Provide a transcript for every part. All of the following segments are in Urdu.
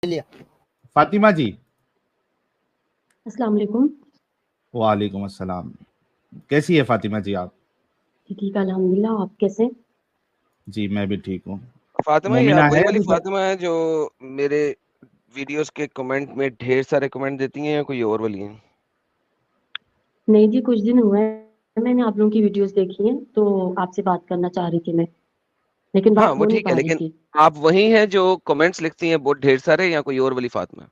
فاطمہ جی السلام علیکم. وعلیکم السلام. کیسی ہے فاطمہ جی آپ؟ ٹھیک ہے الحمد للہ. آپ کیسے؟ جی میں بھی ٹھیک ہوں. فاطمہ یہ مومنہ آپ وہی ہے والی ابھی فاطمہ ہے جو میرے ویڈیوز کے کمنٹ میں ڈھیر سارے کمنٹ دیتی ہیں یا کوئی اور والی ہیں؟ نہیں جی, کچھ دن ہوا ہے میں نے آپ لوگوں کی ویڈیوز دیکھی ہیں تو آپ سے بات کرنا چاہ رہی تھی میں, لیکن ہاں بات وہ ہو نہیں ٹھیک ہے, پا رہی لیکن تھی. آپ وہی ہیں جو کمنٹس لکھتی ہیں بہت ڈھیر سارے یا کوئی اور والی فاطمہ؟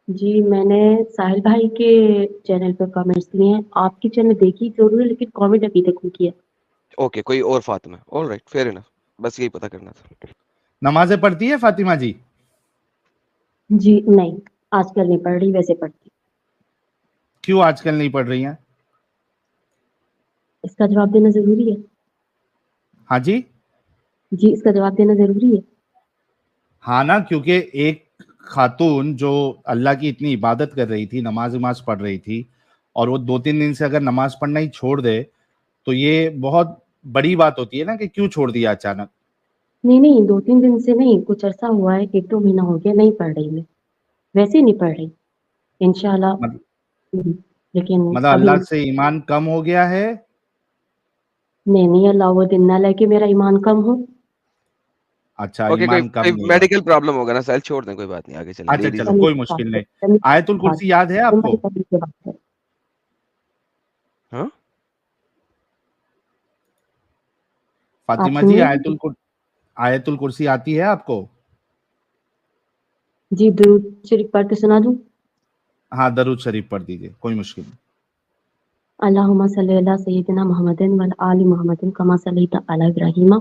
جی میں نے ساحل بھائی کے چینل پہ کامنٹس دیے ہیں, آپ کی چینل دیکھی ضرور ہے لیکن کامنٹ ابھی تک نہیں کیا. اوکے, کوئی اور Fatima. All right, fair enough. بس یہی پتہ کرنا تھا. نمازیں پڑھتی ہے فاطمہ جی؟ جی نہیں, آج کل نہیں پڑھ رہی, ویسے پڑھتی. کیوں آج کل نہیں پڑھ رہی ہیں؟ اس کا جواب دینا ضروری ہے؟ ہاں جی جی اس کا جواب دینا ضروری ہے. ہاں نا, کیونکہ ایک خاتون جو اللہ کی اتنی عبادت کر رہی تھی, نماز پڑھ رہی تھی, اور وہ 2-3 دن سے اگر نماز پڑھنا ہی چھوڑ دے تو یہ بہت بڑی بات ہوتی ہے نا, کہ کیوں چھوڑ دیا اچانک. نہیں 2-3 دن سے نہیں, کچھ عرصہ ہوا ہے, 1-2 مہینہ ہو گیا نہیں پڑھ رہی میں, ویسے ہی نہیں پڑھ رہی انشاءاللہ. لیکن مطلب ابھی اللہ سے ایمان کم ہو گیا ہے؟ نہیں اللہ وہ دن نہ لے کے میرا ایمان کم ہو. اچھا, اوکے, ایمان کوئی کم نہیں ہوا. میڈیکل پرابلم ہوگا نا سہل, چھوڑ دیں, کوئی بات نہیں, آگے چلیں. اچھا لیڈیز چلو, ہیں. کوئی مشکل نہیں. آیت الکرسی یاد ہے آپ کو؟ ہاں فاطمہ آپ سن جی, رہے ہیں؟ آیت الکرسی آتی ہے آپ کو؟ جی درود شریف پڑھ کے سنا دوں؟ ہاں درود شریف پڑھ دیجئے, کوئی مشکل نہیں. اللہم صلی علی سیدنا محمد وعلی آل محمد کما صلیت علی ابراہیم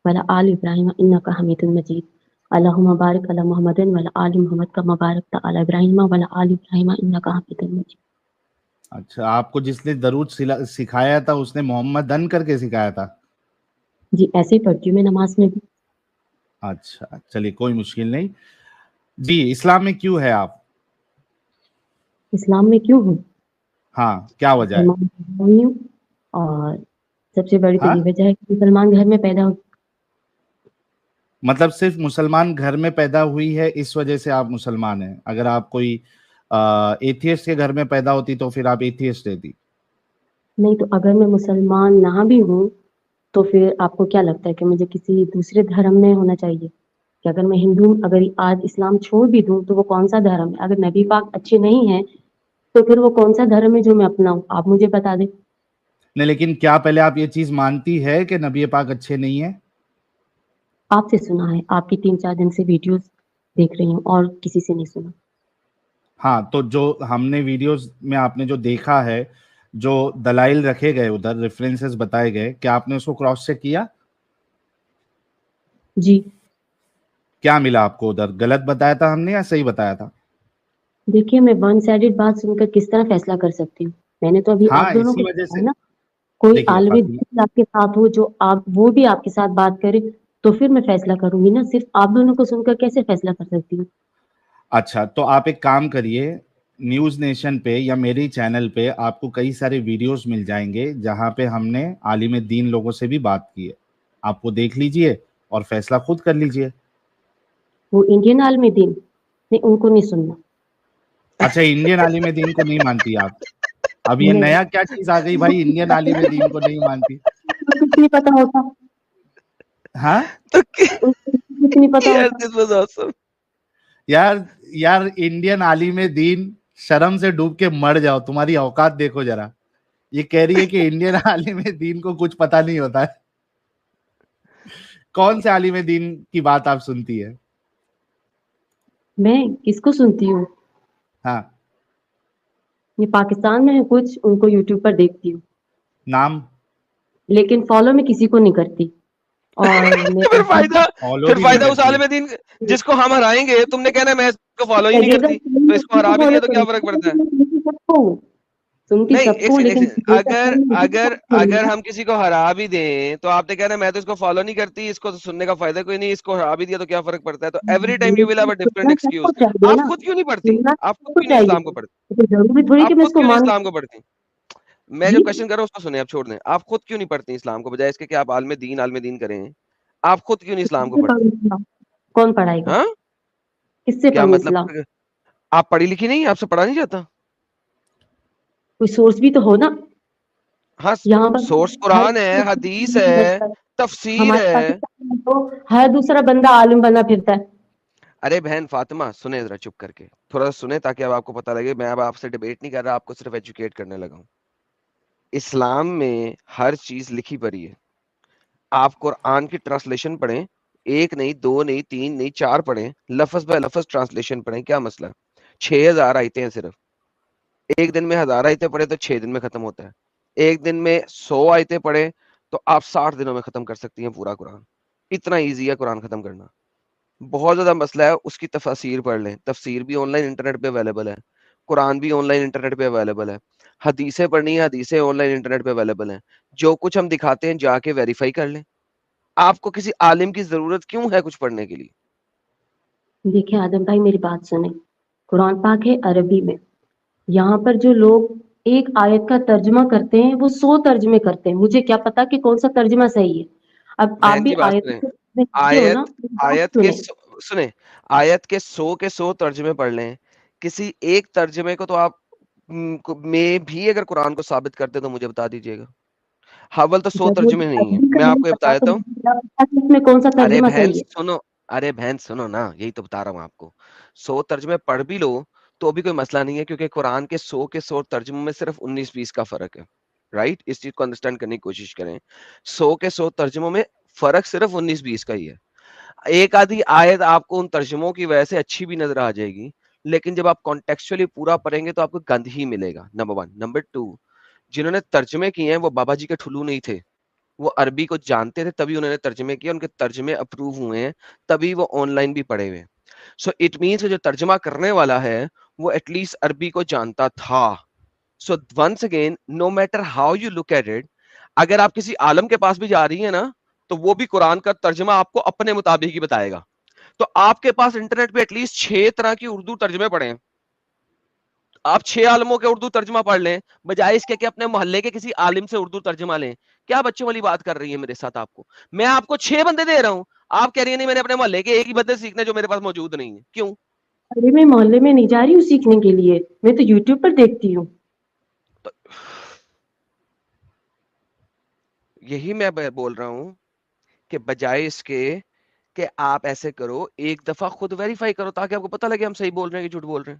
وعلی آل ابراہیم انک حمید مجید. اللہم بارک علی محمد وعلی آل محمد کما بارکت علی ابراہیم وعلی آل ابراہیم انک حمید مجید. اچھا, آپ کو جس نے درود سکھایا تھا اس نے محمد دن کر کے سکھایا تھا؟ جی ایسے ہی پڑھتی ہوں میں نماز میں بھی. اچھا چلیے, کوئی مشکل نہیں. جی اسلام میں کیوں ہے آپ؟ اسلام میں کیوں ہوں؟ ہاں, کیا وجہ ہے؟ مسلمان نہیں ہوں, اور سب سے بڑی تو ہاں یہ وجہ ہے کہ مسلمان گھر میں پیدا ہو. مطلب صرف مسلمان گھر میں پیدا ہوئی ہے اس وجہ سے آپ مسلمان ہیں؟ اگر آپ کوئی ایتھیسٹ کے گھر میں پیدا ہوتی تو پھر آپ ایتھیسٹ رہتی. نہیں تو اگر میں مسلمان نہ بھی ہوں تو پھر آپ کو کیا لگتا ہے کہ مجھے کسی دوسرے دھرم میں ہونا چاہیے؟ کہ اگر میں ہندو ہوں, اگر آج اسلام چھوڑ بھی دوں تو وہ کون سا دھرم ہے؟ اگر نبی پاک اچھے نہیں ہیں تو پھر وہ کون سا دھرم ہے جو میں اپناؤں؟ آپ مجھے بتا دیں. نہیں, لیکن کیا پہلے آپ یہ چیز مانتی ہے کہ نبی پاک اچھے نہیں ہیں؟ آپ سے سنا ہے, آپ کی 3-4 دن سے ویڈیوز دیکھ رہی ہوں اور کسی سے نہیں سنا. ہاں تو جو ہم نے ویڈیوز میں آپ نے جو دیکھا ہے, جو دلائل رکھے گئے ادھر, ریفرنسز بتائے گئے, کیا آپ نے اس کو کراس چیک کیا؟ جی کیا ملا آپ کو ادھر؟ غلط بتایا تھا ہم نے یا صحیح بتایا تھا؟ دیکھیے میں ون سائیڈڈ بات سن کر کس طرح فیصلہ کر سکتی ہوں؟ میں نے تو ابھی ہاں آپ دونوں اسی کو وجہ دیکھا سے ہے نا. کوئی دیکھیے عالم فاطمہ, دین آپ کے ساتھ ہو جو آپ وہ بھی آپ کے ساتھ بات کرے تو پھر میں فیصلہ کروں گی نا, صرف آپ دونوں کو سن کر کیسے فیصلہ کر سکتی ہوں؟ اچھا تو آپ ایک کام کریے, نیوز نیشن پہ یا میری چینل پہ آپ کو کئی سارے ویڈیوز مل جائیں گے جہاں پہ ہم نے عالم دین لوگوں سے بھی بات کی ہے. آپ وہ دیکھ لیجئے اور فیصلہ خود کر لیجئے. وہ انڈین عالم دین نہیں, ان کو نہیں سننا. اچھا, انڈین عالم دین کو نہیں مانتی آپ؟ اب یہ نہیں نیا کیا چیز آ گئی بھائی, انڈین عالم دین کو نہیں مانتی؟ کچھ نہیں پتا ہوتا, ہاں تو ان کو کچھ نہیں پتا یار ہوتا. this was awesome. یار انڈین عالم دین, شرم سے ڈوب کے مر جاؤ, تمہاری اوقات دیکھو ذرا. یہ کہہ رہی ہے کہ انڈین عالم دین کو کچھ پتا نہیں ہوتا ہے. کون سے عالم دین کی بات آپ سنتی ہے؟ میں کس کو سنتی ہوں؟ ہاں یہ پاکستان میں ہے کچھ, ان کو یوٹیوب پر دیکھتی ہوں, نام؟ لیکن فالو میں کسی کو نہیں کرتی. اور تو میرا فالو پھر بھی نہیں فائدہ اس کرتی ہے؟ عالم دین جس کو ہم ہرائیں گے. تم نے کہنا ہے میں اس کو فالو ہی نہیں لگے گا کرتی, تو اس کو ہرا بھی دیا تو کیا فرق پڑتا ہے؟ سنتی نہیں سب ایک کو سیکنڈ, لیکن اگر ہم کسی کو ہرا بھی دیں تو آپ نے کہنا ہے میں تو اس کو فالو نہیں کرتی, اس کو سننے کا فائدہ کوئی نہیں, اس کو ہرا بھی دیا تو کیا فرق پڑتا ہے؟ تو every time you will have a different سننا سب ایکسکیوز. کو چاہیے آپ نا, خود کیوں نہیں پڑھتی؟ سننا آپ خود سب کو کیوں نہیں چاہیے, اسلام کو پڑھتی؟ تو ضروری تھوڑی کہ آپ میں اس خود کو کیوں نہیں مانوں. اسلام کو پڑھتی؟ میں جو جی کوشچن کر رہا ہوں اس کو سنیں, آپ چھوڑ دیں. آپ خود کیوں نہیں پڑھتی اسلام کو, بجائے اس کے کہ آپ عالم دین کریں؟ آپ خود کیوں نہیں اسلام کو پڑھتی؟ کون پڑھائے گا؟ ہاں کس سے کیا پڑھوں مطلب؟ اسلام؟ آپ پڑھی لکھی نہیں, آپ سے پڑھا نہیں جاتا؟ کوئی سورس بھی تو ہو نا. ہاں, یہاں پر سورس قرآن ہے, حدیث ہے, تفسیر ہمارے ہے. پاکستان میں تو ہر دوسرا بندہ عالم بنا پھرتا ہے. ارے بہن فاطمہ سنیں ذرا چپ کر کے, تھوڑا سا سنیں تاکہ اب آپ کو پتہ لگے. میں اب آپ سے ڈیبیٹ نہیں کر رہا, آپ کو صرف ایجوکیٹ کرنے لگا ہوں. اسلام میں ہر چیز لکھی پڑھی ہے. آپ قرآن کی ٹرانسلیشن پڑھیں, ایک نہیں, دو نہیں, تین نہیں, 4 پڑھیں, لفظ بہ لفظ ٹرانسلیشن پڑھیں, کیا مسئلہ؟ 6000 آیتیں ہیں صرف. ایک دن میں 1000 آیتیں پڑھے تو 6 دن میں ختم ہوتا ہے. ایک دن میں 100 آیتیں پڑھے تو آپ 60 دنوں میں ختم کر سکتی ہیں پورا قرآن. اتنا ایزی ہے قرآن ختم کرنا. بہت زیادہ مسئلہ ہے, اس کی تفاسیر پڑھ لیں. تفسیر بھی آن لائن انٹرنیٹ پہ اویلیبل ہے, قرآن بھی آن لائن انٹرنیٹ پہ اویلیبل ہے, حدیثیں پڑھنی ہے, حدیثیں آن لائن انٹرنیٹ پہ اویلیبل ہیں. جو کچھ ہم دکھاتے ہیں جا کے ویریفائی کر لیں. آپ کو کسی عالم کی ضرورت کیوں ہے کچھ پڑھنے کے لیے؟ دیکھیں آدم بھائی میری بات سنیں, قرآن پاک ہے عربی میں. یہاں پر جو لوگ ایک آیت کا ترجمہ کرتے ہیں وہ 100 ترجمے کرتے ہیں. مجھے کیا پتا کہ کون سا ترجمہ صحیح ہے. اب آپ بہن بھی جی بات آیت سنیں, ہو نا, آیت کے سنیں. سنیں, آیت کے 100 کے 100 ترجمے پڑھ لیں. کسی ایک ترجمے کو تو آپ میں بھی اگر قرآن کو ثابت کرتے تو مجھے بتا دیجیے گا. حول تو 100 جب ترجمے مجھے نہیں ہے, عربی کا میں آپ نہیں کو یہ بتا پتا تو دیتا ہوں. مجھے کیا پتا کہ اس میں کون سا ارے ترجمہ بہن صحیح ہے. سنو, ارے بہن سنو نا, یہی تو بتا رہا ہوں آپ کو. 100 ترجمے پڑھ بھی لو تو بھی کوئی مسئلہ نہیں ہے, کیونکہ قرآن کے 100 کے 100 ترجموں میں صرف 19-20 کا فرق ہے. رائٹ, اس چیز کو انڈرسٹینڈ کرنے کی کوشش کریں. 100 کے 100 ترجموں میں فرق صرف 19-20 کا ہی ہے. ایک آدھی آیت آپ کو ان ترجموں کی وجہ سے اچھی بھی نظر آ جائے گی, لیکن جب آپ کانٹیکچولی پورا پڑھیں گے تو آپ کو گند ہی ملے گا. نمبر 1. نمبر 2, جنہوں نے ترجمے کیے ہیں وہ بابا جی کے ٹھلو نہیں تھے. وہ عربی کو جانتے تھے تبھی انہوں نے ترجمے کیے, ان کے ترجمے اپروو ہوئے ہیں تبھی وہ آن لائن بھی پڑھے ہوئے. سو اٹ مینس جو ترجمہ کرنے والا ہے وہ ایٹ لیسٹ عربی کو جانتا تھا. So once again, no matter how you look at it, اگر آپ کسی عالم کے پاس بھی جا رہی ہیں نا تو وہ بھی قرآن کا ترجمہ آپ کو اپنے مطابق ہی بتائے گا. تو آپ کے پاس انٹرنیٹ پہ ایٹ لیسٹ 6 طرح کی اردو ترجمے پڑھے ہیں, آپ 6 عالموں کے اردو ترجمہ پڑھ لیں بجائے اس کے کہ اپنے محلے کے کسی عالم سے اردو ترجمہ لیں. کیا بچوں والی بات کر رہی ہے میرے ساتھ؟ آپ کو میں آپ کو 6 بندے دے رہا ہوں, آپ کہہ رہی ہیں نہیں میں نے اپنے محلے کے ایک ہی بندے سیکھنے جو میرے پاس موجود نہیں ہے. کیوں؟ ارے میں محلے میں نہیں جا رہی ہوں سیکھنے کے لیے, میں تو یوٹیوب پر دیکھتی ہوں. یہی میں بول رہا ہوں کہ بجائے اس کے کہ آپ ایسے کرو, ایک دفعہ خود ویریفائی کرو تاکہ آپ کو پتہ لگے ہم صحیح بول رہے ہیں کہ جھوٹ بول رہے ہیں.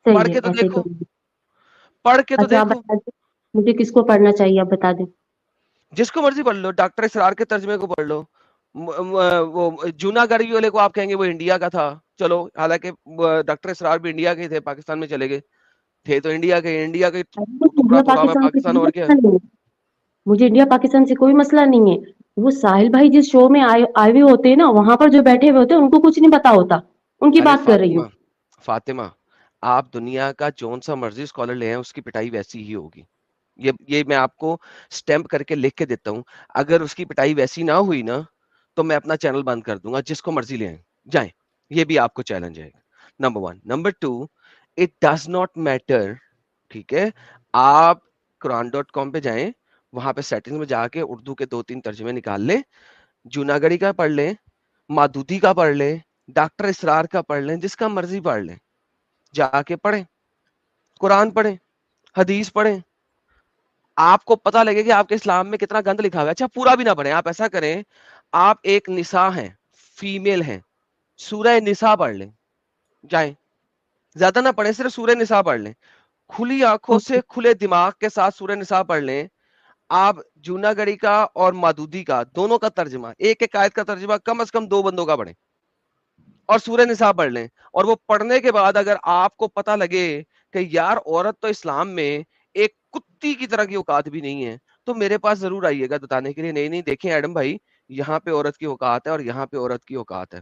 پڑھ صحیح ہے, کے تو ایسے دیکھو, کروں گی. پڑھ کے تو اچھا آپ دیکھو. بتا دیں مجھے کس کو پڑھنا چاہیے, آپ بتا دیں. جس کو مرضی پڑھ لو, ڈاکٹر اسرار کے ترجمے کو پڑھ لو. وہ جوناگڑھی والے کو آپ کہیں گے وہ انڈیا کا تھا, چلو حالانکہ ڈاکٹر اسرار بھی انڈیا کے تھے, پاکستان میں چلے گئے تھے تو انڈیا کے ٹکڑا انڈیا تو نام ہے پاکستان سے پاکستان, کوئی اور کیا. مسئلہ نہیں ہے. مجھے انڈیا پاکستان سے کوئی مسئلہ نہیں ہے. وہ ساحل بھائی جس شو میں آئے ہوئے ہوتے ہیں نا, وہاں پر جو بیٹھے ہوئے ہوتے ہیں ان کو کچھ نہیں پتا ہوتا, ان کی ارے بات کر رہی ہوں. فاطمہ آپ دنیا کا جون سا مرضی اسکالر لے ہیں, اس کی پٹائی ویسی ہی ہوگی. یہ میں آپ کو سٹیمپ کر کے لکھ کے دیتا ہوں. اگر اس کی پٹائی ویسی نہ ہوئی نا تو میں اپنا چینل بند کر دوں گا. جس کو مرضی لے جائیں, یہ بھی آپ کو چیلنج ہے. Number 1. Number 2, it does not matter. ٹھیک ہے, آپ quran.com پہ جائیں, وہاں پہ سیٹنگ میں جا کے اردو کے 2-3 ترجمے نکال لیں. جوناگڑھی کا پڑھ لیں, مادودی کا پڑھ لیں, ڈاکٹر اسرار کا پڑھ لیں, جس کا مرضی پڑھ لیں. جا کے پڑھیں, قرآن پڑھیں, حدیث پڑھیں, آپ کو پتہ لگے کہ آپ کے اسلام میں کتنا گند لکھا ہوا ہے. اچھا پورا بھی نہ پڑھیں, آپ ایسا کریں, آپ ایک نساء ہیں, فیمیل ہیں, سورہ نساء پڑھ لیں. جائیں, زیادہ نہ پڑھیں, صرف سورہ نساء پڑھ لیں. کھلی آنکھوں سے کھلے دماغ کے ساتھ سورہ نساء پڑھ لیں. آپ جوناگڑھی کا اور مادودی کا دونوں کا ترجمہ, ایک ایک آیت کا ترجمہ کم از کم 2 بندوں کا پڑھیں اور سورہ نساء پڑھ لیں. اور وہ پڑھنے کے بعد اگر آپ کو پتہ لگے کہ یار عورت تو اسلام میں ایک کتی کی طرح کی اوقات بھی نہیں ہے, تو میرے پاس ضرور آئیے گا بتانے کے لیے, نہیں دیکھیں ایڈم بھائی, یہاں پہ عورت کی اوقات ہے اور یہاں پہ عورت کی اوقات ہے.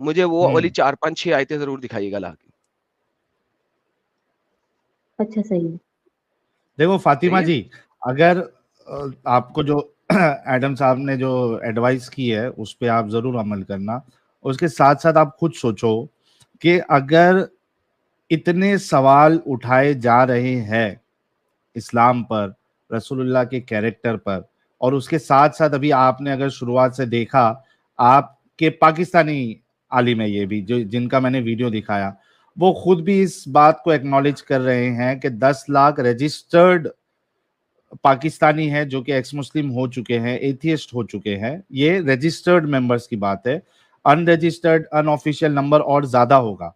مجھے وہ والی 4-5-6 آیتیں ضرور دکھائیے گا لا کے. اچھا صحیح ہے. دیکھو فاطمہ صحیح ہے. جی, اگر آپ کو جو ایڈم صاحب نے جو ایڈوائس کی ہے اس پہ آپ ضرور عمل کرنا. اس کے ساتھ ساتھ آپ خود سوچو کہ اگر اتنے سوال اٹھائے جا رہے ہیں اسلام پر, رسول اللہ کے کیریکٹر پر, اور اس کے ساتھ ساتھ ابھی آپ نے اگر شروعات سے دیکھا, آپ کے پاکستانی عالم ہے یہ بھی جو جن کا میں نے ویڈیو دکھایا, وہ خود بھی اس بات کو ایکنالج کر رہے ہیں کہ 10 لاکھ رجسٹرڈ پاکستانی ہیں جو کہ ایکس مسلم ہو چکے ہیں, ایتھیسٹ ہو چکے ہیں. یہ رجسٹرڈ ممبرز کی بات ہے, ان رجسٹرڈ ان آفیشیل نمبر اور زیادہ ہوگا.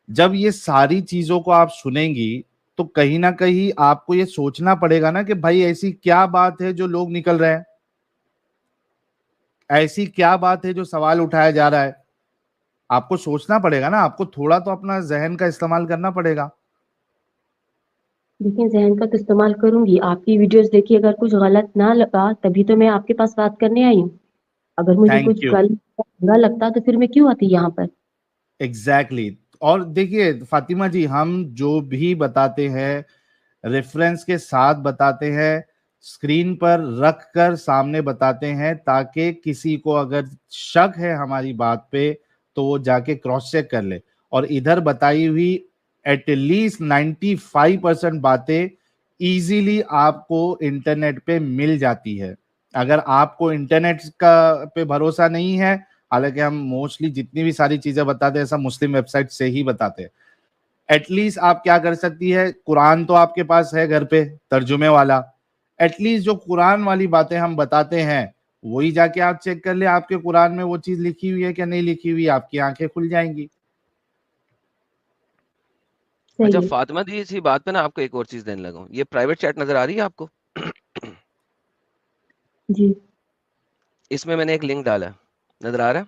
جب یہ ساری چیزوں کو آپ سنیں گی تو کہیں نہ کہیں آپ کو یہ سوچنا پڑے گا نا کہ بھائی ایسی کیا بات ہے جو لوگ نکل رہے ہیں, ایسی کیا بات ہے جو سوال اٹھایا جا رہا ہے. آپ کو سوچنا پڑے گا نا, آپ کو تھوڑا تو اپنا ذہن کا استعمال کرنا پڑے گا. دیکھیں ذہن کا تو استعمال کروں گی, آپ کی ویڈیوز دیکھیے, اگر کچھ غلط نہ لگا تبھی تو میں آپ کے پاس بات کرنے آئی ہوں. اگر مجھے کچھ تھینک یو. غلط برا لگتا تو پھر میں کیوں آتی یہاں پر. ایگزیکٹلی. اور دیکھیے فاطمہ جی, ہم جو بھی بتاتے ہیں ریفرنس کے ساتھ بتاتے ہیں, اسکرین پر رکھ کر سامنے بتاتے ہیں, تاکہ کسی کو اگر شک ہے ہماری بات پہ تو وہ جا کے کراس چیک کر لے. اور ادھر بتائی ہوئی ایٹ لیسٹ 95% باتیں ایزیلی آپ کو انٹرنیٹ پہ مل جاتی ہے. اگر آپ کو انٹرنیٹ کا پہ بھروسہ نہیں ہے, حالانکہ ہم موسٹلی جتنی بھی ساری چیزیں بتاتے ہیں ایسا مسلم ویب سائٹ سے ہی بتاتے ہیں, ایٹ لیسٹ آپ کیا کر سکتی ہے, قرآن تو آپ کے پاس ہے گھر پہ ترجمے والا, ایٹ لیسٹ جو قرآن والی باتیں ہم بتاتے ہیں وہی جا کے آپ چیک کر لیں آپ کے قرآن میں وہ چیز لکھی ہوئی ہے کہ نہیں لکھی ہوئی, آپ کی آنکھیں کھل جائیں گی. اچھا صحیح ہے. فاطمہ جی, اسی بات پہ نا آپ کو ایک اور چیز دینے لگا ہوں. یہ پرائیویٹ چیٹ نظر آ رہی ہے آپ کو؟ جی اس میں نے ایک لنک ڈالا ہے, نظر آ رہا ہے؟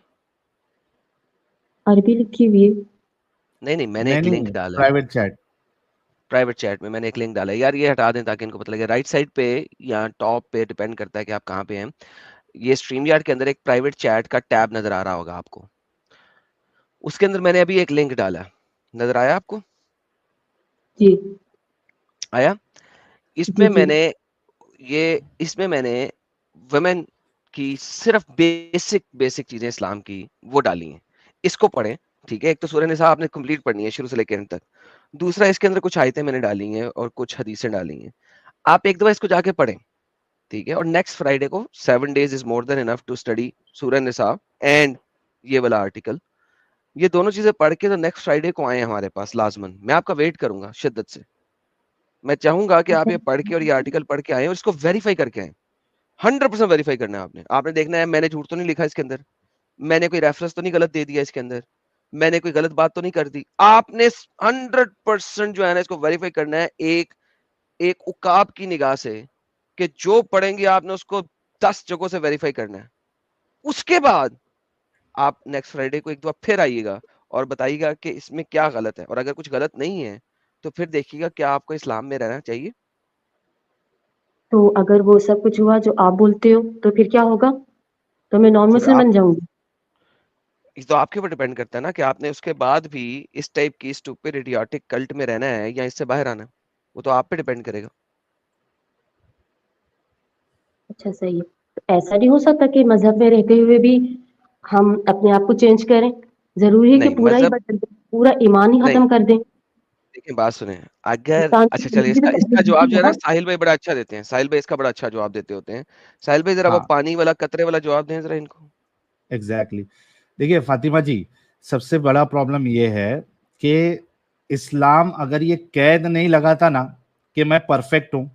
عربی لکھی ہوئی ہے. نہیں, میں نے ایک لنک ڈالا ہے پرائیویٹ چیٹ. پرائیویٹ چیٹ میں نے ایک لنک ڈالا ہے. یار یہ ہٹا دیں تاکہ ان کو پتہ لگے. رائٹ سائڈ پہ یا ٹاپ پہ ڈیپینڈ کرتا ہے کہ آپ کہاں پہ ہیں. یہ اسٹریم یارڈ کے اندر ایک پرائیویٹ چیٹ کا ٹیب نظر آ رہا ہوگا آپ کو. اس کے اندر میں نے ابھی ایک لنک ڈالا, نظر آیا آپ کو؟ جی آیا؟ اس جی میں میں نے ویمن کی صرف بیسک چیزیں اسلام کی وہ ڈالی ہیں. اس کو پڑھیں, ٹھیک ہے. ایک تو سورہ نساء آپ نے کمپلیٹ پڑھنی ہے شروع سے لے کے اینڈ تک. دوسرا اس کے اندر کچھ آیتیں میں نے ڈالی ہیں اور کچھ حدیثیں ڈالی ہیں. آپ ایک دفعہ اس کو جا کے پڑھیں, ٹھیک ہے. اور نیکسٹ فرائیڈے کو 7 days is more than enough to study سورہ نساء اینڈ یہ والا آرٹیکل. یہ دونوں چیزیں پڑھ کے تو نیکسٹ فرائیڈے کو آئے ہمارے پاس لازمن. میں آپ کا ویٹ کروں گا شدت سے. میں چاہوں گا کہ آپ یہ پڑھ کے اور یہ آرٹیکل پڑھ کے آئیں اور اس کو ویریفائی کر کے آئیں. 100% ویریفائی کرنا ہے آپ نے دیکھنا ہے میں نے جھوٹ تو نہیں لکھا اس کے اندر, میں نے کوئی ریفرنس تو نہیں غلط دے دیا اس کے اندر, میں نے کوئی غلط بات تو نہیں کر دی. آپ نے 100% جو ہے نا اس کو ویریفائی کرنا ہے ایک عقاب کی نگاہ سے, کہ جو پڑھیں گے آپ نے اس کو 10 جگہوں سے ویریفائی کرنا ہے. اس کے بعد آپ نیکسٹ فرائیڈے کو ایک دفعہ پھر آئیے گا اور بتائیے گا کہ اس میں کیا غلط ہے, اور اگر کچھ غلط نہیں ہے تو پھر دیکھیے گا کیا آپ کو اسلام میں رہنا چاہیے. تو اگر وہ سب کچھ ہوا جو آپ بولتے ہو تو پھر کیا ہوگا, تو میں نان پھر مسلم آپ بن جاؤں گی. تو آپ کے اوپر ڈیپینڈ کرتا ہے نا کہ آپ نے اس کے بعد بھی اس ٹائپ کی اسٹوپڈ ایڈیوٹک کلٹ میں رہنا ہے یا اس سے باہر آنا ہے. وہ تو آپ پہ ڈیپینڈ کرے گا. اچھا صحیح ہے. تو ایسا نہیں ہو سکتا کہ مذہب میں رہتے ہوئے بھی ہم اپنے آپ کو چینج کریں؟ ضروری ہے کہ نہیں پورا ہی مذہب بدل دیں, پورا ایمان ہی نہیں, ختم کر دیں؟ دیکھیں بات سنیں. اگر انسان کی اچھا چلے زندگی تو اس کا بدل جواب جو ہے نا نا. ساحل بھائی بڑا اچھا دیتے ہیں. ساحل بھائی اس کا بڑا اچھا جواب دیتے ہوتے ہیں. ساحل بھائی ذرا وہ ہاں پانی والا قطرے والا جواب دیں ذرا ان کو. ایگزیکٹلی. دیکھیے فاطمہ جی, سب سے بڑا پرابلم یہ ہے کہ اسلام اگر یہ قید نہیں لگاتا نا کہ میں پرفیکٹ ہوں,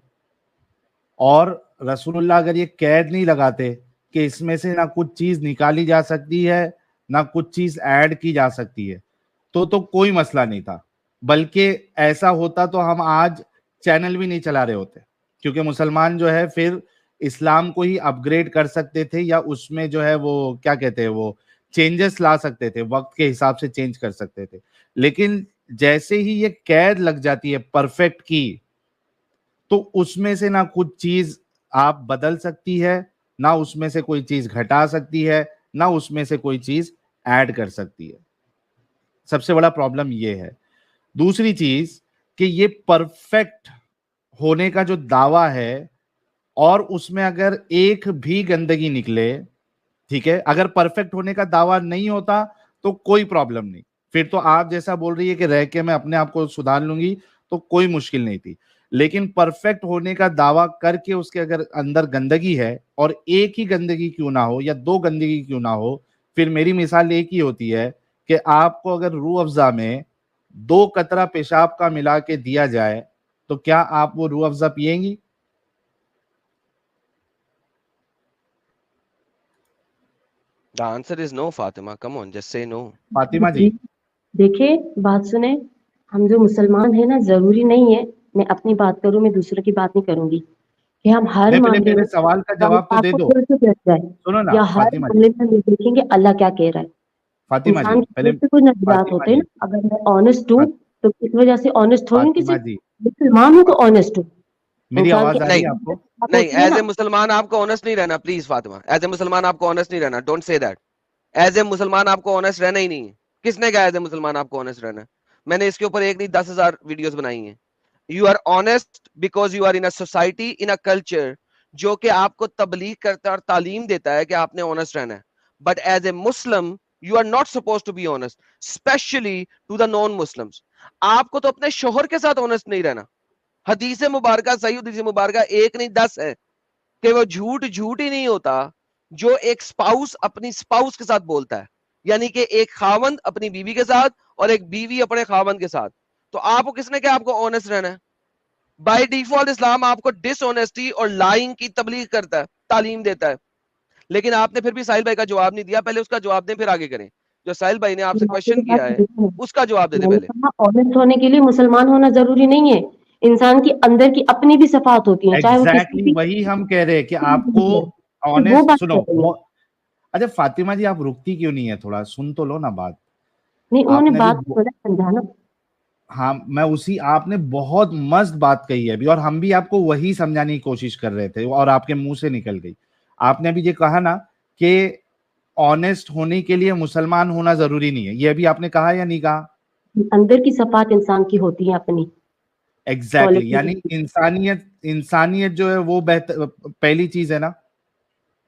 اور رسول اللہ اگر یہ قید نہیں لگاتے کہ اس میں سے نہ کچھ چیز نکالی جا سکتی ہے نہ کچھ چیز ایڈ کی جا سکتی ہے, تو کوئی مسئلہ نہیں تھا. بلکہ ایسا ہوتا تو ہم آج چینل بھی نہیں چلا رہے ہوتے, کیونکہ مسلمان جو ہے پھر اسلام کو ہی اپ گریڈ کر سکتے تھے, یا اس میں جو ہے وہ کیا کہتے ہیں وہ چینجز لا سکتے تھے, وقت کے حساب سے چینج کر سکتے تھے. لیکن جیسے ہی یہ قید لگ جاتی ہے پرفیکٹ کی, تو اس میں سے نہ کچھ چیز آپ بدل سکتی ہے, نہ اس میں سے کوئی چیز گھٹا سکتی ہے, نہ اس میں سے کوئی چیز ایڈ کر سکتی ہے. سب سے بڑا پرابلم یہ ہے. دوسری چیز کہ یہ پرفیکٹ ہونے کا جو دعویٰ ہے, اور اس میں اگر ایک بھی گندگی نکلے, ٹھیک ہے, اگر پرفیکٹ ہونے کا دعویٰ نہیں ہوتا تو کوئی پرابلم نہیں, پھر تو آپ جیسا بول رہی ہے کہ رہ کے میں اپنے آپ کو سدھار لوں گی تو کوئی مشکل نہیں تھی. لیکن پرفیکٹ ہونے کا دعویٰ کر کے اس کے اگر اندر گندگی ہے, اور ایک ہی گندگی کیوں نہ ہو یا 2 گندگی کیوں نہ ہو, پھر میری مثال ایک ہی ہوتی ہے کہ آپ کو اگر روح افزا میں 2 قطرہ پیشاب کا ملا کے دیا جائے تو کیا آپ وہ روح افزا پیئیں گی؟ The answer is no, Fatima. Come on, just say no. Fatima جی دیکھیں بات سنیں، ہم جو مسلمان ہیں نا، ضروری نہیں ہے میں اپنی بات کروں، میں دوسروں کی بات نہیں کروں گی کہ ہم ہر نہیں، پہلے معاملے میرے میں سوال کا قرآن جواب تو پاک دے کو دو. کھول کے بیٹھ جائے، سنو نا یا ہر فاطمہ جی، معاملے میں ہم دیکھیں گے اللہ کیا کہہ رہا ہے. فاطمہ جی انسان کی پہلے، طرف سے کوئی نظریات فاطمہ ہوتے ہیں جی، نا، اگر میں آنےسٹ ہوں تو اس وجہ سے آنےسٹ ہوں کہ فاطمہ صرف جی، مسلمان ہوں تو آنےسٹ ہوں. میری انسان کی آواز آ رہی ہے نہیں آپ کو؟ بات نہیں، ہوتی ہے ایز نا. اے مسلمان آپ کو آنےسٹ نہیں رہنا پلیز فاطمہ. ایز اے مسلمان آپ کو آنےسٹ نہیں رہنا. Don't say that. As a مسلمان آپ کو آنےسٹ رہنا ہی نہیں ہے. کس نے کہا ایز اے مسلمان آپ کو آنےسٹ رہنا ہے؟ میں نے اس کے اوپر ایک نہیں 10,000 ویڈیوز بنائی ہیں. You are honest because you are in a society, in a culture جو کہ آپ کو تبلیغ کرتا ہے اور تعلیم دیتا ہے کہ آپ نے آنےسٹ رہنا ہے. But as a Muslim you are not suppose to be honest, especially to the non Muslims. آپ کو تو اپنے شوہر کے ساتھ آنےسٹ نہیں رہنا. حدیث مبارکہ، صحیح حدیث مبارکہ 1 نہیں 10 ہے کہ وہ جھوٹ ہی نہیں ہوتا جو ایک سپاؤس اپنی سپاؤس کے ساتھ بولتا ہے. یعنی کہ ایک خاوند اپنی بیوی کے ساتھ اور ایک بیوی اپنے خاوند کے ساتھ. تو آپ کو کس نے کہا آپ کو آنےسٹ رہنا ہے؟ بائی ڈیفالٹ اسلام آپ کو ڈس آنےسٹی اور لائنگ کی تبلیغ کرتا ہے، تعلیم دیتا ہے. لیکن آپ نے پھر بھی ساحل بھائی کا جواب نہیں دیا. پہلے اس کا جواب دیں پھر آگے کریں. جو ساحل بھائی نے آپ سے کوشچن کیا ہے اس کا جواب دے دیں میں نے پہلے. کہا آنےسٹ ہونے کے لیے مسلمان ہونا ضروری نہیں ہے. انسان کی اندر کی اپنی بھی صفات ہوتی ہیں، چاہے وہ کسی ایگزیکٹلی بھی وہی ہم کہہ رہے کہ آپ کو وہ آنےسٹ، بات سنو کر رہی ہیں. اچھا فاطمہ جی آپ رکتی کیوں نہیں ہے؟ تھوڑا سن تو لو نا بات. نہیں، انہوں آپ نے نے بات ابھی، تھوڑا سمجھانا. ہاں میں اسی، آپ نے بہت مست بات کہی ہے ابھی، اور ہم بھی آپ کو وہی سمجھانے کی کوشش کر رہے تھے اور آپ کے منہ سے نکل گئی. آپ نے ابھی یہ کہا نا کہ آنےسٹ ہونے کے لیے مسلمان ہونا ضروری نہیں ہے، یہ ابھی آپ نے کہا یا نہیں کہا؟ اندر کی صفات انسان کی ہوتی ہیں اپنی ایگزیکٹلی، کوالٹی. یعنی انسانیت جو ہے وہ بہتر پہلی چیز ہے نا.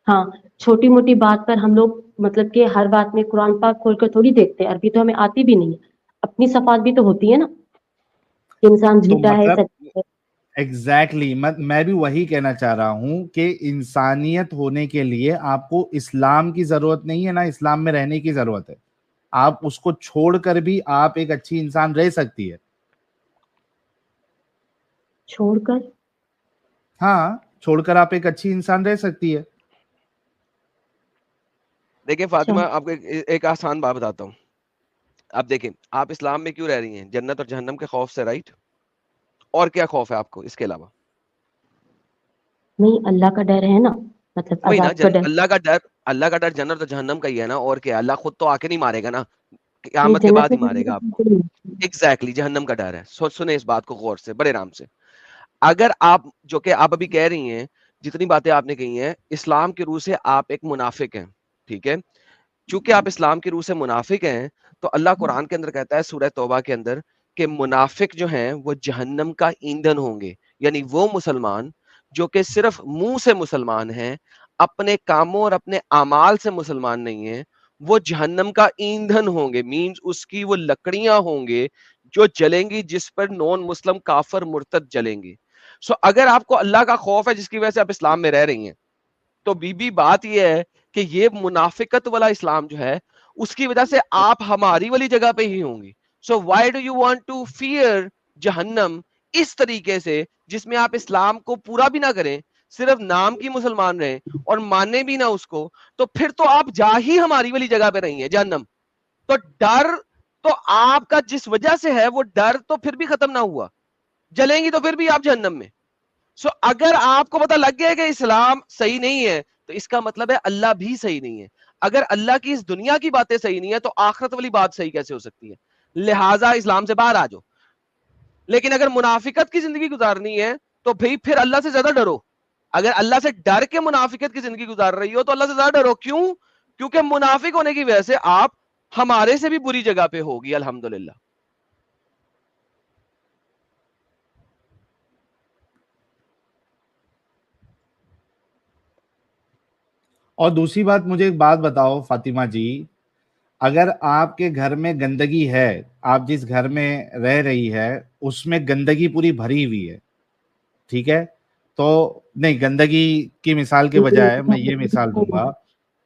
ہاں، چھوٹی موٹی بات پر ہم لوگ مطلب کہ ہر بات میں قرآن پاک کھول کر تھوڑی دیکھتے ہیں. عربی تو ہمیں آتی بھی نہیں ہے. اپنی صفات بھی تو ہوتی ہے نا کہ انسان تو جھوٹا ہے، مطلب سچا ہے. ایگزیکٹلی میں بھی وہی کہنا چاہ رہا ہوں کہ انسانیت ہونے کے لیے آپ کو اسلام کی ضرورت نہیں ہے، نا اسلام میں رہنے کی ضرورت ہے. آپ اس کو چھوڑ کر بھی آپ ایک اچھی انسان رہ سکتی ہے. چھوڑ کر ہاں، چھوڑ کر آپ ایک اچھی انسان رہ سکتی ہے. دیکھیں فاطمہ، آپ کو ایک آسان بات بتاتا ہوں. آپ دیکھیں آپ اسلام میں کیوں رہ رہی ہیں؟ جنت اور جہنم کے خوف سے، رائٹ؟ اور کیا خوف ہے آپ کو اس کے علاوہ؟ نہیں، اللہ کا ڈر ہے نا، مطلب وہی نا، عذاب کا ڈر. اللہ کا ڈر جنت اور جہنم کا ہی ہے نا. اور کیا؟ اللہ خود تو آ کے نہیں مارے گا نا، نہیں، قیامت کے بعد جنت ہی میں مارے گا آپ کو. ایگزیکٹلی جہنم کا ڈر ہے. سنیں اس بات کو غور سے، بڑے آرام سے. اگر آپ، جو کہ آپ ابھی کہہ رہی ہیں، جتنی باتیں آپ نے کہی ہیں اسلام کی روح سے آپ ایک منافق ہیں، ٹھیک ہے؟ چونکہ آپ اسلام کی روح سے منافق ہیں تو اللہ قرآن کے اندر کہتا ہے سورہ توبہ کے اندر کہ منافق جو ہیں وہ جہنم کا ایندھن ہوں گے. یعنی وہ مسلمان جو کہ صرف منہ سے مسلمان ہیں، اپنے کاموں اور اپنے اعمال سے مسلمان نہیں ہیں، وہ جہنم کا ایندھن ہوں گے. مینز اس کی وہ لکڑیاں ہوں گے جو جلیں گی، جس پر نون مسلم کافر مرتد جلیں گے. سو اگر آپ کو اللہ کا خوف ہے جس کی وجہ سے آپ اسلام میں رہ رہی ہیں، تو بات یہ ہے کہ یہ منافقت والا اسلام جو ہے اس کی وجہ سے آپ ہماری والی جگہ پہ ہی ہوں گی. So why do you want to fear جہنم اس طریقے سے جس میں آپ اسلام کو پورا بھی نہ کریں، صرف نام کی مسلمان رہیں اور مانے بھی نہ اس کو؟ تو پھر تو آپ جا ہی ہماری والی جگہ پہ رہی ہیں، جہنم. تو ڈر تو آپ کا جس وجہ سے ہے، وہ ڈر تو پھر بھی ختم نہ ہوا. جلیں گی تو پھر بھی آپ جہنم میں. سو اگر آپ کو پتہ لگ گیا کہ اسلام صحیح نہیں ہے تو اس کا مطلب ہے اللہ بھی صحیح نہیں ہے. اگر اللہ کی اس دنیا کی باتیں صحیح نہیں ہے تو آخرت والی بات صحیح کیسے ہو سکتی ہے؟ لہٰذا اسلام سے باہر آ جاؤ. لیکن اگر منافقت کی زندگی گزارنی ہے تو پھر اللہ سے زیادہ ڈرو. اگر اللہ سے ڈر کے منافقت کی زندگی گزار رہی ہو تو اللہ سے زیادہ ڈرو. کیوں؟ کیونکہ منافق ہونے کی وجہ سے آپ ہمارے سے بھی بری جگہ پہ ہوگی. الحمدللہ. اور دوسری بات، مجھے ایک بات بتاؤ فاطمہ جی، اگر آپ کے گھر میں گندگی ہے، آپ جس گھر میں رہ رہی ہے اس میں گندگی پوری بھری ہوئی ہے، ٹھیک ہے؟ تو نہیں، گندگی کی مثال کے بجائے میں یہ مثال دوں گا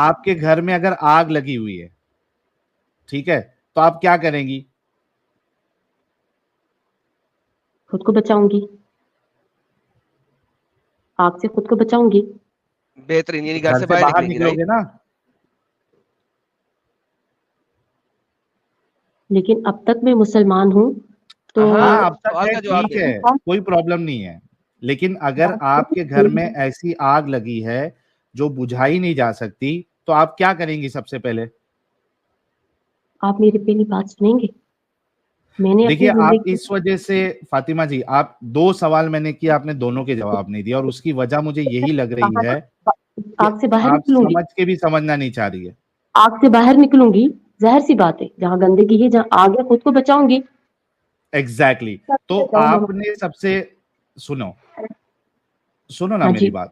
آپ کے گھر میں اگر آگ لگی ہوئی ہے ٹھیک ہے تو آپ کیا کریں گی؟ خود کو بچاؤں گی، آگ سے خود کو بچاؤں گی. بہترین، یعنی گھر گھر سے سے باہر باہر نکلیں گی، نکلو رائٹ؟ گے نا. لیکن اب تک میں مسلمان ہوں تو ہاں، ہاں اب تک سوال ہے، کا جواب ٹھیک دیں. ہے، کوئی پرابلم نہیں ہے، لیکن اگر آپ کے گھر میں ایسی آگ لگی ہے جو بجھائی نہیں جا سکتی تو آپ کیا کریں گی سب سے پہلے؟ آپ میری پہلی بات سنیں گے؟ میں نے اپنی دیکھیے آپ زندگی اس وجہ سے فاطمہ جی، آپ 2 سوال میں نے کیا، آپ نے دونوں کے جواب نہیں دیا، اور اس کی وجہ مجھے یہی لگ رہی ہے کہ آگ سے باہر آپ نکلوں گی، سمجھ کے بھی سمجھنا نہیں چاہ رہی ہے. آگ سے باہر نکلوں گی، ظاہر سی بات ہے جہاں گندگی ہے، جہاں آگ ہے، خود کو بچاؤں گی. ایگزیکٹلی. تو آپ نے سب سے سنو نا ہاں میری جی، بات.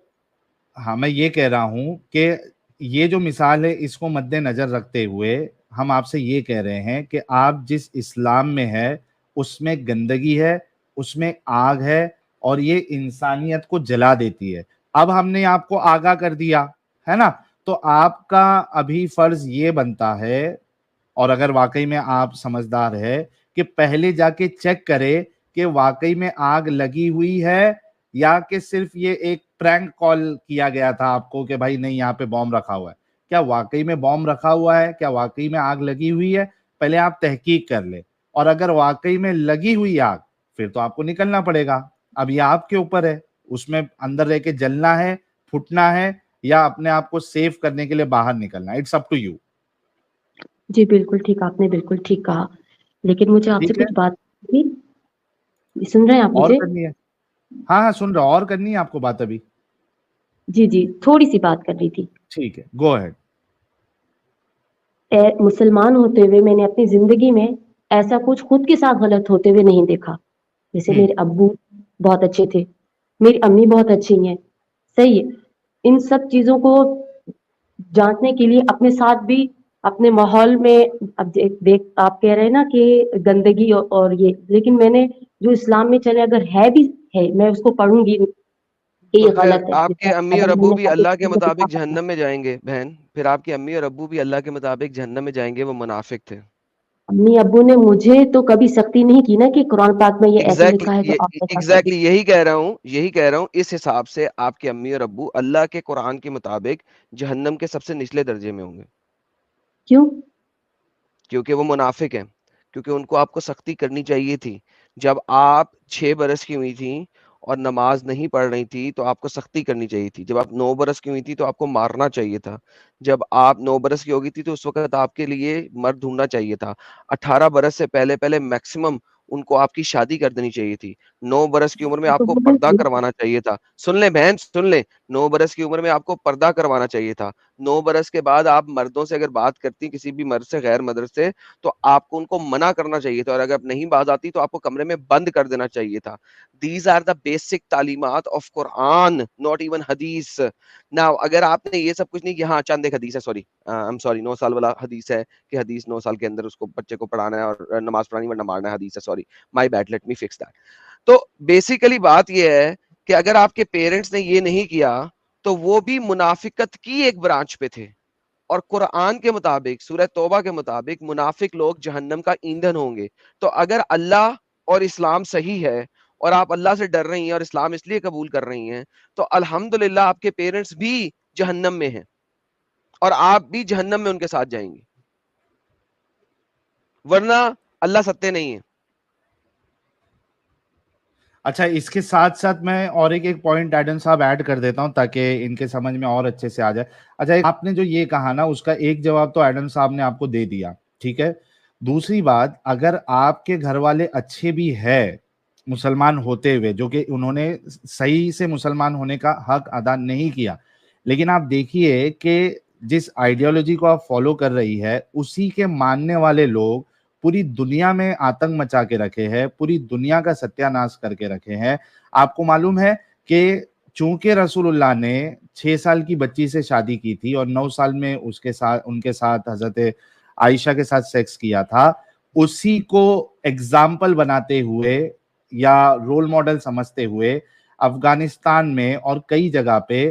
ہاں میں یہ کہہ رہا ہوں کہ یہ جو مثال ہے اس کو مد نظر رکھتے ہوئے ہم آپ سے یہ کہہ رہے ہیں کہ آپ جس اسلام میں ہے اس میں گندگی ہے، اس میں آگ ہے، اور یہ انسانیت کو جلا دیتی ہے. اب ہم نے آپ کو آگاہ کر دیا ہے نا، تو آپ کا ابھی فرض یہ بنتا ہے، اور اگر واقعی میں آپ سمجھدار ہے، کہ پہلے جا کے چیک کرے کہ واقعی میں آگ لگی ہوئی ہے یا کہ صرف یہ ایک پرینک کال کیا گیا تھا آپ کو کہ بھائی نہیں یہاں پہ بوم رکھا ہوا ہے. کیا واقعی میں بوم رکھا ہوا ہے؟ کیا واقعی میں آگ لگی ہوئی ہے؟ پہلے آپ تحقیق کر لیں، اور اگر واقعی میں لگی ہوئی آگ پھر تو آپ کو نکلنا پڑے گا. اب یہ آپ کے اوپر ہے، اس میں اندر رہ کے جلنا ہے، پھٹنا ہے، یا اپنے آپ کو سیف کرنے کے لیے باہر نکلنا ہے. It's up to you. جی بالکل ٹھیک، آپ نے بالکل ٹھیک کہا. لیکن مجھے آپ سے ٹھیک ہے، کچھ بات تھی. سن رہے ہیں آپ اور مجھے؟ کرنی ہے؟ ہاں ہاں سن رہا ہوں، اور کرنی ہے آپ کو بات ابھی؟ جی جی، تھوڑی سی بات کرنی تھی. ٹھیک ہے، گو اہیڈ. مسلمان ہوتے ہوئے میں نے اپنی زندگی میں ایسا کچھ خود کے ساتھ غلط ہوتے ہوئے نہیں دیکھا. جیسے میرے ابو بہت اچھے تھے، میری امی بہت اچھی ہیں، صحیح ہے. ان سب چیزوں کو جانچنے کے لیے اپنے ساتھ بھی اپنے ماحول میں، اب دیکھ آپ کہہ رہے ہیں نا کہ گندگی اور یہ، لیکن میں نے جو اسلام میں چلے اگر ہے بھی ہے میں اس کو پڑھوں گی کہ تو یہ پھر غلط ہے. آپ کے امی اور اگر میں ابو نے بھی اللہ کے مطابق حدیث جہنم میں جائیں گے بہن. پھر آپ کے امی اور ابو بھی اللہ کے مطابق جہنم میں جائیں گے، وہ منافق تھے. امی ابو نے مجھے تو کبھی سختی نہیں کی نا کہ قرآن پاک میں یہ ایسے لکھا ہے تو آپ ایسا کر دیں. یہی کہہ رہا ہوں. اس حساب سے آپ کے امی اور ابو اللہ کے قرآن کے مطابق جہنم کے سب سے نچلے درجے میں ہوں گے. کیوں؟ کیونکہ وہ منافق ہیں، کیونکہ ان کو آپ کو سختی کرنی چاہیے تھی. جب آپ 6 برس کی ہوئی تھیں اور نماز نہیں پڑھ رہی تھی تو آپ کو سختی کرنی چاہیے تھی. جب آپ 9 برس کی ہوئی تھی تو آپ کو مارنا چاہیے تھا. جب آپ 9 برس کی ہو گئی تھی تو اس وقت آپ کے لیے مرد ڈھونڈنا چاہیے تھا. 18 برس سے پہلے میکسیمم ان کو آپ کی شادی کر دینی چاہیے تھی. 9 برس کی عمر میں آپ تو کو وہ پردہ بالکل کروانا چاہیے تھا. سن لیں بہن، سن لیں. 9 برس کی عمر میں آپ کو پردہ کروانا چاہیے تھا. 9 برس کے بعد آپ مردوں سے اگر بات کرتی کسی بھی مرد سے، غیر مرد سے، تو آپ کو ان کو منع کرنا چاہیے تھا، اور اگر نہیں بات آتی تو آپ کو کمرے میں بند کر دینا چاہیے تھا. These are the basic تعلیمات of Quran, not even حدیث. Now اگر آپ نے یہ سب کچھ نہیں کیا، ہاں چند ایک حدیث ہے، سوری 9 سال والا حدیث ہے کہ حدیث 9 سال کے اندر اس کو بچے کو پڑھانا ہے اور نماز پڑھانی ورنہ مارنا ہے، حدیث ہے، sorry my bad, let me fix that. تو بیسیکلی بات یہ ہے کہ اگر آپ کے پیرنٹس نے یہ نہیں کیا تو وہ بھی منافقت کی ایک برانچ پہ تھے. اور قرآن کے مطابق، سورہ توبہ کے مطابق، منافق لوگ جہنم کا ایندھن ہوں گے. تو اگر اللہ اور اسلام صحیح ہے اور آپ اللہ سے ڈر رہی ہیں اور اسلام اس لیے قبول کر رہی ہیں، تو الحمدللہ آپ کے پیرنٹس بھی جہنم میں ہیں اور آپ بھی جہنم میں ان کے ساتھ جائیں گے، ورنہ اللہ ستے نہیں ہے. اچھا اس کے ساتھ ساتھ میں اور ایک پوائنٹ ایڈم صاحب ایڈ کر دیتا ہوں تاکہ ان کے سمجھ میں اور اچھے سے آ جائے. اچھا آپ نے جو یہ کہا نا اس کا ایک جواب تو ایڈم صاحب نے آپ کو دے دیا، ٹھیک ہے. دوسری بات، اگر آپ کے گھر والے اچھے بھی ہے مسلمان ہوتے ہوئے، جو کہ انہوں نے صحیح سے مسلمان ہونے کا حق ادا نہیں کیا، لیکن آپ دیکھیے کہ جس آئیڈیالوجی کو آپ فالو کر رہی ہے اسی کے ماننے والے لوگ پوری دنیا میں آتنک مچا کے رکھے ہیں، پوری دنیا کا ستیہ ناش کر کے رکھے ہیں. آپ کو معلوم ہے کہ چونکہ رسول اللہ نے 6 سال کی بچی سے شادی کی تھی اور 9 سال میں ان کے ساتھ حضرت عائشہ کے ساتھ سیکس کیا تھا، اسی کو ایگزامپل بناتے ہوئے یا رول ماڈل سمجھتے ہوئے افغانستان میں اور کئی جگہ پہ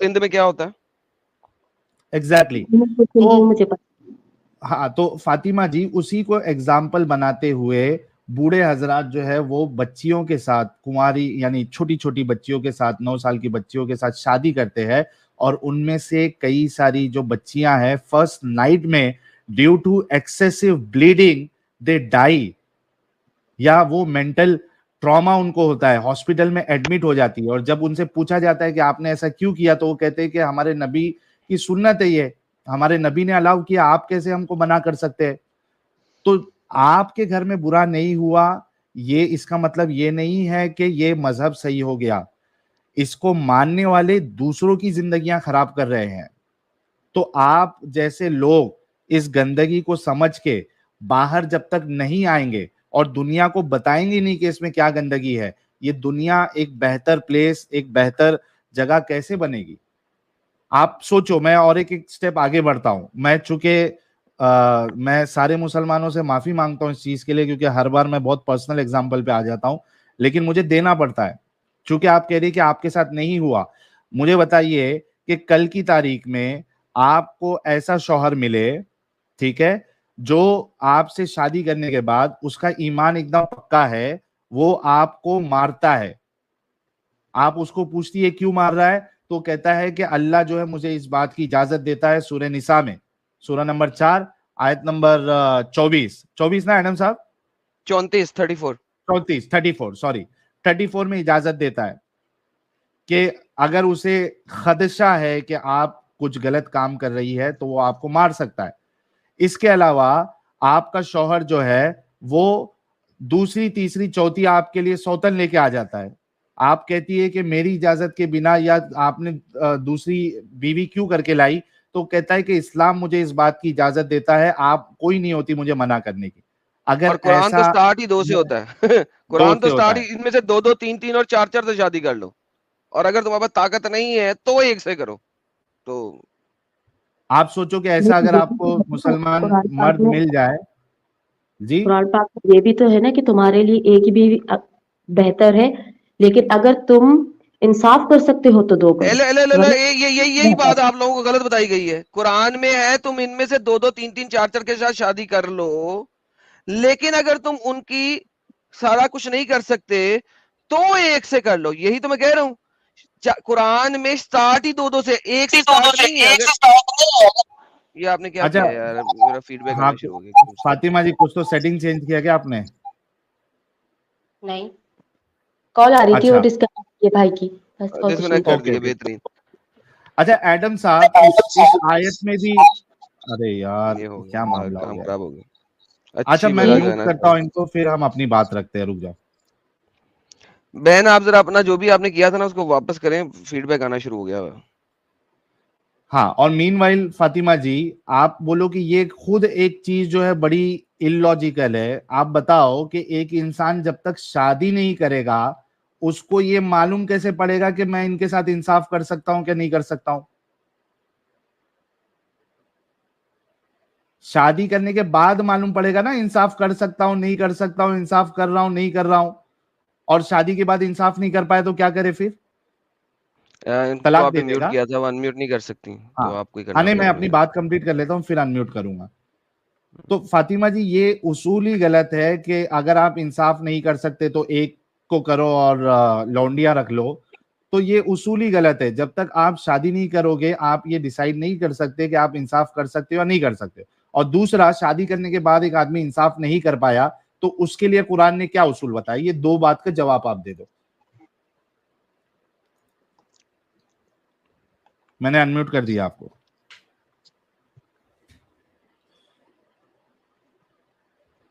سندھ میں کیا ہوتا ہے. Exactly. کچھ تو نہیں مجھے پتا. ہاں تو فاطمہ جی اسی کو ایگزامپل بناتے ہوئے بوڑھے حضرات جو ہے وہ بچیوں کے ساتھ, کنواری یعنی چھوٹی چھوٹی بچیوں کے ساتھ, 9 سال کی بچیوں کے ساتھ شادی کرتے ہیں, اور ان میں سے کئی ساری جو بچیاں ہیں فرسٹ نائٹ میں ڈیو ٹو ایکسیسو بلیڈنگ دے ڈائی, یا وہ مینٹل ٹراما ان کو ہوتا ہے, ہاسپٹل میں ایڈمٹ ہو جاتی ہے. اور جب ان سے پوچھا جاتا ہے کہ آپ نے ایسا کیوں کیا, تو وہ کہتے ہیں کہ ہمارے نبی کی سنت ہے, یہ ہمارے نبی نے الاؤ کیا, آپ کیسے ہم کو منع کر سکتے ہیں. تو آپ کے گھر میں برا نہیں ہوا, یہ اس کا مطلب یہ نہیں ہے کہ یہ مذہب صحیح ہو گیا. اس کو ماننے والے دوسروں کی زندگیاں خراب کر رہے ہیں. تو آپ جیسے لوگ اس گندگی کو سمجھ کے باہر جب تک نہیں آئیں گے اور دنیا کو بتائیں گے نہیں کہ اس میں کیا گندگی ہے, یہ دنیا ایک بہتر پلیس, ایک بہتر جگہ کیسے بنے گی؟ آپ سوچو. میں اور ایک سٹیپ آگے بڑھتا ہوں. میں چونکہ میں سارے مسلمانوں سے معافی مانگتا ہوں اس چیز کے لیے, کیونکہ ہر بار میں بہت پرسنل ایگزامپل پہ آ جاتا ہوں, لیکن مجھے دینا پڑتا ہے چونکہ آپ کہہ رہی کہ آپ کے ساتھ نہیں ہوا. مجھے بتائیے کہ کل کی تاریخ میں آپ کو ایسا شوہر ملے, ٹھیک ہے, جو آپ سے شادی کرنے کے بعد اس کا ایمان ایک دم پکا ہے, وہ آپ کو مارتا ہے, آپ اس کو پوچھتی ہے کیوں مار رہا ہے, تو کہتا ہے کہ اللہ جو ہے مجھے اس بات کی اجازت دیتا ہے, سورہ نساء میں سورہ نمبر 4 آیت نمبر 24 نا ایڈم صاحب, 34 میں اجازت دیتا ہے کہ اگر اسے خدشہ ہے کہ آپ کچھ غلط کام کر رہی ہے تو وہ آپ کو مار سکتا ہے. اس کے علاوہ آپ کا شوہر جو ہے وہ دوسری تیسری چوتھی آپ کے لیے سوتن لے کے آ جاتا ہے. آپ کہتی ہے کہ میری اجازت کے بنا یا آپ نے دوسری بیوی کیوں کر کے لائی, تو کہتا ہے کہ اسلام مجھے اس بات کی اجازت دیتا ہے, آپ کوئی نہیں ہوتی مجھے منع کرنے کی. اگر اور قرآن تو ایسا سٹارٹ ہی 2 سے ہوتا ہے. دو قرآن تو سے ہوتا سٹارٹ ہے, ہی ان میں سے 2 2 3 3 اور 4 4 سے شادی کر لو, اور اگر تمہارے پاس طاقت نہیں ہے تو ایک سے کرو. تو آپ سوچو کہ ایسا لیکن اگر یہ آپ بھی کو تو ہے نا مسلمان قرآن پاک مرد میں, مل جائے. جی قرآن پاک میں یہ بھی تو ہے نا کہ تمہارے لیے ایک ہی بیوی بہتر ہے, لیکن اگر تم انصاف کر سکتے ہو تو 2 کرو, ورنہ یہی بہتر بات آپ لوگوں کو غلط بتائی گئی ہے. قرآن میں ہے تم ان میں سے 2 2 3 3 4 4 کے ساتھ شادی کر لو, لیکن اگر تم ان کی سارا کچھ نہیں کر سکتے تو ایک سے کر لو. یہی تو میں کہہ رہا ہوں, قرآن میں سٹارٹ ہی 2 2 سے, ایک سے سٹارٹ نہیں ہے. اگر یہ آپ نے کیا اچھا, کیا یار, میرا فیڈ بیک ہاں آنا شروع ہو گیا. فاطمہ جی کچھ تو سیٹنگ چینج کیا کیا آپ نے؟ نہیں, کال آ رہی تھی وہ اچھا ڈسکنیکٹ یہ بھائی کی, بس اور کچھ نہیں ڈسکنیکٹ تھا. کر اوکے دیے, اوکے. بہترین. اچھا ایڈم صاحب اس آیت میں بھی, ارے یار یہ ہو گیا, کیا ہمارا معاملہ ہو کام گیا ہے. خراب ہو گیا. اچھا اچھی میں بلا یہ جو ہے میوٹ نا, کرتا ہوں ان کو, پھر ہم اپنی بات رکھتے ہیں, رک جاؤ. بہن آپ ذرا اپنا جو بھی آپ نے کیا تھا نا اس کو واپس کریں, فیڈ بیک آنا شروع ہو گیا. ہاں, اور مین وائل فاطمہ جی آپ بولو کہ یہ خود ایک چیز جو ہے بڑی اللاجیکل ہے. آپ بتاؤ کہ ایک انسان جب تک شادی نہیں کرے گا اس کو یہ معلوم کیسے پڑے گا کہ میں ان کے ساتھ انصاف کر سکتا ہوں کہ نہیں کر سکتا ہوں؟ شادی کرنے کے بعد معلوم پڑے گا نا, انصاف کر سکتا ہوں نہیں کر سکتا ہوں, انصاف کر رہا ہوں نہیں کر رہا ہوں. اور شادی کے بعد انصاف نہیں کر پائے تو کیا کرے پھر؟ ان کو طلاق آپ دے نے دے میوٹ گا. کیا تھا, وہ انمیوٹ نہیں کر سکتی, ہاں تو آپ کو ہی ہاں, کرنا نہیں میں پڑے گا اپنی میرا. بات کمپلیٹ کر لیتا ہوں پھر انمیوٹ کروں گا. تو فاطمہ جی یہ اصول ہی غلط ہے کہ اگر آپ انصاف نہیں کر سکتے تو ایک کو کرو اور لونڈیاں رکھ لو. تو یہ اصول ہی غلط ہے. جب تک آپ شادی نہیں کرو گے آپ یہ ڈیسائیڈ نہیں کر سکتے کہ آپ انصاف کر سکتے ہو یا نہیں کر سکتے. اور دوسرا, شادی کرنے کے بعد ایک آدمی انصاف نہیں کر پایا تو اس کے لیے قرآن نے کیا اصول بتایا؟ یہ 2 بات کا جواب آپ دے دو. میں نے انمیوٹ کر دیا آپ کو.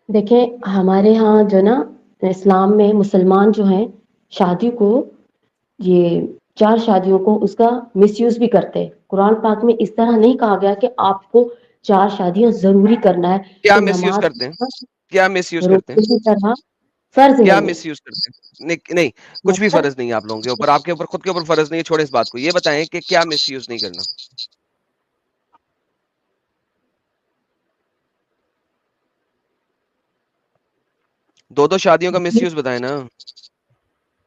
دیکھیں ہمارے ہاں جو نا اسلام میں مسلمان جو ہیں شادی کو, یہ 4 شادیوں کو اس کا مس یوز بھی کرتے ہیں. قرآن پاک میں اس طرح نہیں کہا گیا کہ آپ کو 4 شادیاں ضروری کرنا ہے, کیا کہ مس یوز کرتے ہیں, نماز کیا مس یوز کرتے ہیں, روزے کی طرح فرض کیا نہیں ہے. مس یوز کرتے ہیں؟ نہیں کچھ بھی مطلب فرض نہیں ہے آپ لوگوں کے اوپر, آپ کے اوپر خود کے اوپر فرض نہیں ہے. چھوڑے اس بات کو, یہ بتائیں کہ کیا مس یوز نہیں کرنا. 2 2 شادیوں کا مس یوز بتائیں نا.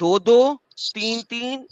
2-2, 3-3